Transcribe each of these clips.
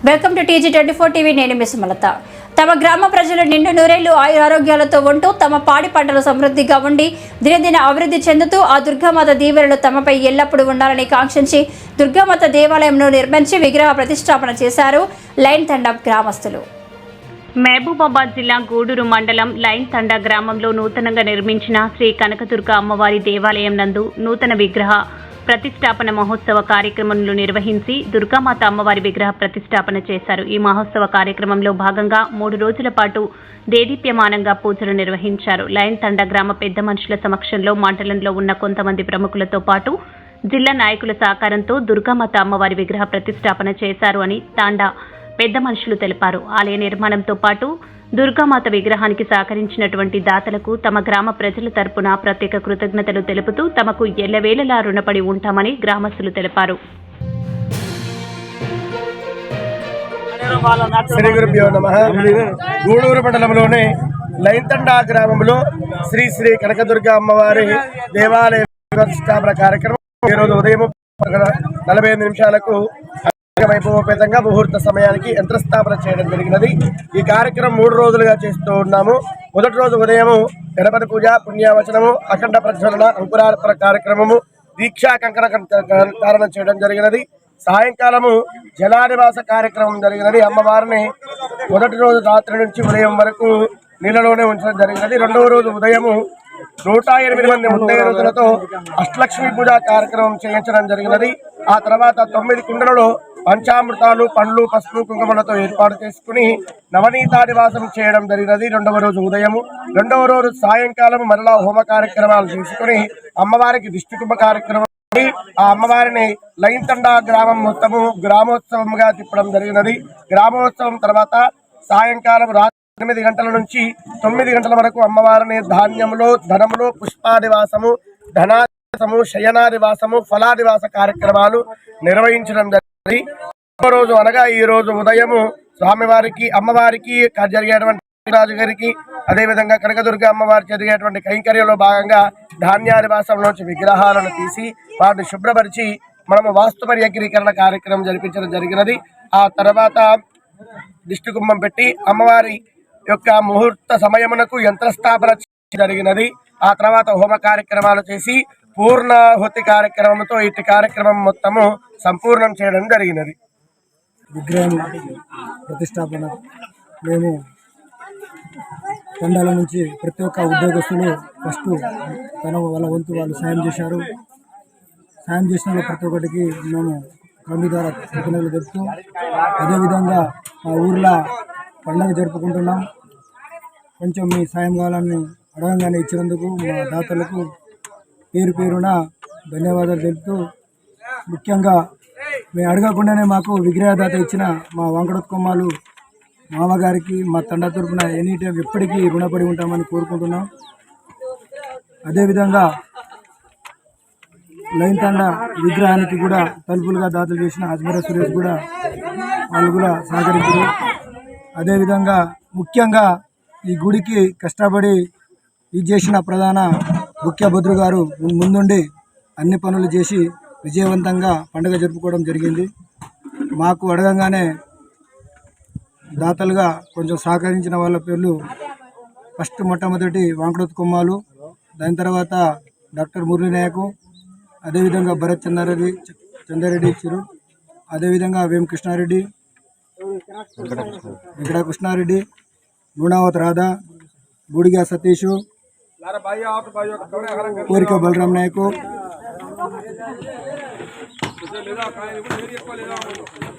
Welcome to TG24 TV. నేను miss మలత. తమ గ్రామ ప్రజలు నిండు నూరేళ్లు ఆరోగ్యాలతో ఉంటూ తమ పాడి పంటలు సమృద్ధిగా ఉండి దినదిన అభివృద్ధి చెందుతూ ఆ దుర్గామాత దీవెనలు తమపై ఎల్లప్పుడూ ఉండాలని కాంక్షించి దుర్గామాత దేవాలయంను నిర్మించి విగ్రహ ప్రతిష్టాపన చేశారు లైన్ తండా గ్రామస్తులు. మహబూబాబాద్ జిల్లా గూడూరు మండలం లైన్ తండా గ్రామంలో నూతనంగా నిర్మించిన శ్రీ కనకదుర్గ అమ్మవారి దేవాలయం నందు నూతన విగ్రహ ప్రతిష్టాపన మహోత్సవ కార్యక్రమంలో నిర్వహించి దుర్గామాత అమ్మవారి విగ్రహ ప్రతిష్టాపన చేశారు. ఈ మహోత్సవ కార్యక్రమంలో భాగంగా 3 రోజుల పాటు దేదీప్యమానంగా పూజలు నిర్వహించారు. లైన్ తండా గ్రామ పెద్ద మనుషుల సమక్షంలో మండలంలో ఉన్న కొంతమంది ప్రముఖులతో పాటు జిల్లా నాయకుల సహకారంతో దుర్గామాత అమ్మవారి విగ్రహ ప్రతిష్టాపన చేశారు అని తాండా పెద్ద మనుషులు తెలిపారు. ఆలయ నిర్మాణంతో పాటు దుర్గామాత విగ్రహానికి సహకరించినటువంటి దాతలకు తమ గ్రామ ప్రజల తరపున ప్రత్యేక కృతజ్ఞతలు తెలుపుతూ తమకు ఎల్లవేళలా రుణపడి ఉంటామని గ్రామస్తులు తెలిపారు. శ్రీ గురుభ్యో నమః. గూడూరు మండలంలోని లైన్తండా గ్రామంలో శ్రీ శ్రీ కనకదుర్గ అమ్మవారి దేవాలయ ప్రతిష్టాపన కార్యక్రమం ఈరోజు ఉదయం 45 నిమిషాలకు వైభవపేతంగా ముహూర్త సమయానికి యంత్రస్థాపన చేయడం జరిగినది. ఈ కార్యక్రమం 3 రోజులుగా చేస్తూ ఉన్నాము. మొదటి రోజు ఉదయం గణపతి పూజ, పుణ్యావచనము, అఖండ ప్రజ్వలన, అంకురార్పణ కార్యక్రమము, దీక్షా కంకణ ధారణ చేయడం జరిగినది. సాయంకాలము జలానివాస కార్యక్రమం జరిగినది. అమ్మవారిని మొదటి రోజు రాత్రి నుంచి ఉదయం వరకు నీళ్ళలోనే ఉంచడం జరిగినది. రెండవ రోజు ఉదయము 108 మంది ముత్తైదులతో అష్టలక్ష్మి పూజ కార్యక్రమం చేయించడం జరిగినది. ఆ తర్వాత 9 కుండలలో పంచామృతాలు, పండ్లు, పసుపు, కుంకుమలతో ఏర్పాటు చేసుకుని నవనీతానివాసం చేయడం జరిగినది. రెండవ రోజు ఉదయము. రెండవ రోజు సాయంకాలం మరలా హోమ కార్యక్రమాలు చేసుకుని అమ్మవారికి దిష్టి కుంభ కార్యక్రమం ఆ అమ్మవారిని లైన్ తండా గ్రామం మొత్తము గ్రామోత్సవంగా తిప్పడం జరిగినది. గ్రామోత్సవం తర్వాత సాయంకాలం రాత్రి 8 గంటల నుంచి 9 గంటల వరకు అమ్మవారిని ధాన్యములో, ధనములో, పుష్పాదివాసము, ధనాదివాసము, శయనాదివాసము, ఫలాదివాస కార్యక్రమాలు నిర్వహించడం జరిగింది. రోజు అనగా ఈ రోజు ఉదయము స్వామివారికి, అమ్మవారికి జరిగేటువంటి రాజు గారికి, అదేవిధంగా కనకదుర్గ అమ్మవారి జరిగేటువంటి కైంకర్యంలో భాగంగా ధాన్యాదివాసంలోంచి విగ్రహాలను తీసి వాటిని శుభ్రపరిచి మనము వాస్తు పర్యగ్రీకరణ కార్యక్రమం జరిపించడం జరిగినది. ఆ తర్వాత దిష్టి కుంభం పెట్టి అమ్మవారి యొక్క ముహూర్త సమయమునకు యంత్రస్థాపన జరిగినది. ఆ తర్వాత హోమ కార్యక్రమాలు చేసి పూర్ణాహుతి కార్యక్రమంతో ఇటు కార్యక్రమం మొత్తము సంపూర్ణం చేయడం జరిగినది. విగ్రహం ప్రతిష్టాపన మేము తండాల నుంచి ప్రతి ఒక్క ఉద్యోగస్తులు ఫస్ట్ వాళ్ళ వంతు వాళ్ళు సాయం చేశారు. సాయం చేసిన ప్రతి ఒక్కటికి మేము కమిటీ ద్వారా కృతజ్ఞతలు చెప్తూ, అదేవిధంగా మా ఊర్లో పండుగ జరుపుకుంటున్నాం. కొంచెం మీ సాయం కావాలని అడగంగానే ఇచ్చినందుకు మా దాతలకు పేరు పేరున ధన్యవాదాలు తెలుపుతూ, ముఖ్యంగా మేము అడగకుండానే మాకు విగ్రహదాత ఇచ్చిన మా వెంకటకొమ్మాలు మామగారికి మా తండ తరపున ఎనీ టైం ఎప్పటికీ రుణపడి ఉంటామని కోరుకుంటున్నాం. అదేవిధంగా లైన్ తండ విగ్రహానికి కూడా తలుపులుగా దాతలు చేసిన అజ్మీరా సురేష్ కూడా వాళ్ళు కూడా సహకరించారు. అదేవిధంగా ముఖ్యంగా ఈ గుడికి కష్టపడి ఇది చేసిన ప్రధాన ముఖ్య భద్రు గారు ముందుండి అన్ని పనులు చేసి విజయవంతంగా పండుగ జరుపుకోవడం జరిగింది. మాకు అడగంగానే దాతలుగా కొంచెం సహకరించిన వాళ్ళ పేర్లు ఫస్ట్ మొట్టమొదటి వెంకటోత్ కొమ్మాలు, దాని తర్వాత డాక్టర్ మురళీ నాయకు, అదేవిధంగా భరత్ చంద్రారెడ్డి ఇచ్చారు, అదేవిధంగా వేం Krishna Reddy, Venkata Krishna Reddy, Nunavath Radha, బూడిగా Satish, Korika Balaram Nayak,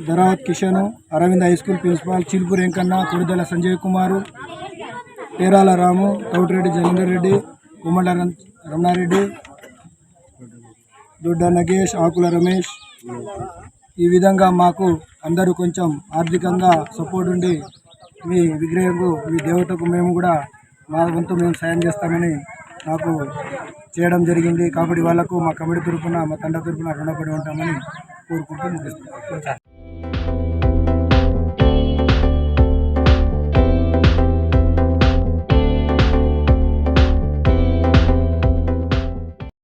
Dharavath Kishan, Aravind high school principal, Chilupur Venkanna, Kodidala Sanjay Kumar, Perala Ramu, Thoutireddy Jagender Reddy, Kummala Ramanareddy, Dodda Nagesh, ఆకుల రమేష్. ఈ విధంగా మాకు అందరూ కొంచెం ఆర్థికంగా సపోర్ట్ ఉండి మీ విగ్రహంకు, మీ దేవతకు మేము కూడా మా వంతు మేము సాయం చేస్తామని నాకు చేయడం జరిగింది. కాబట్టి వాళ్ళకు మా కమిటీ తరపున, మా తండ తరపున రుణపడి ఉంటామని కోరుకుంటూ ముగిస్తున్నాం.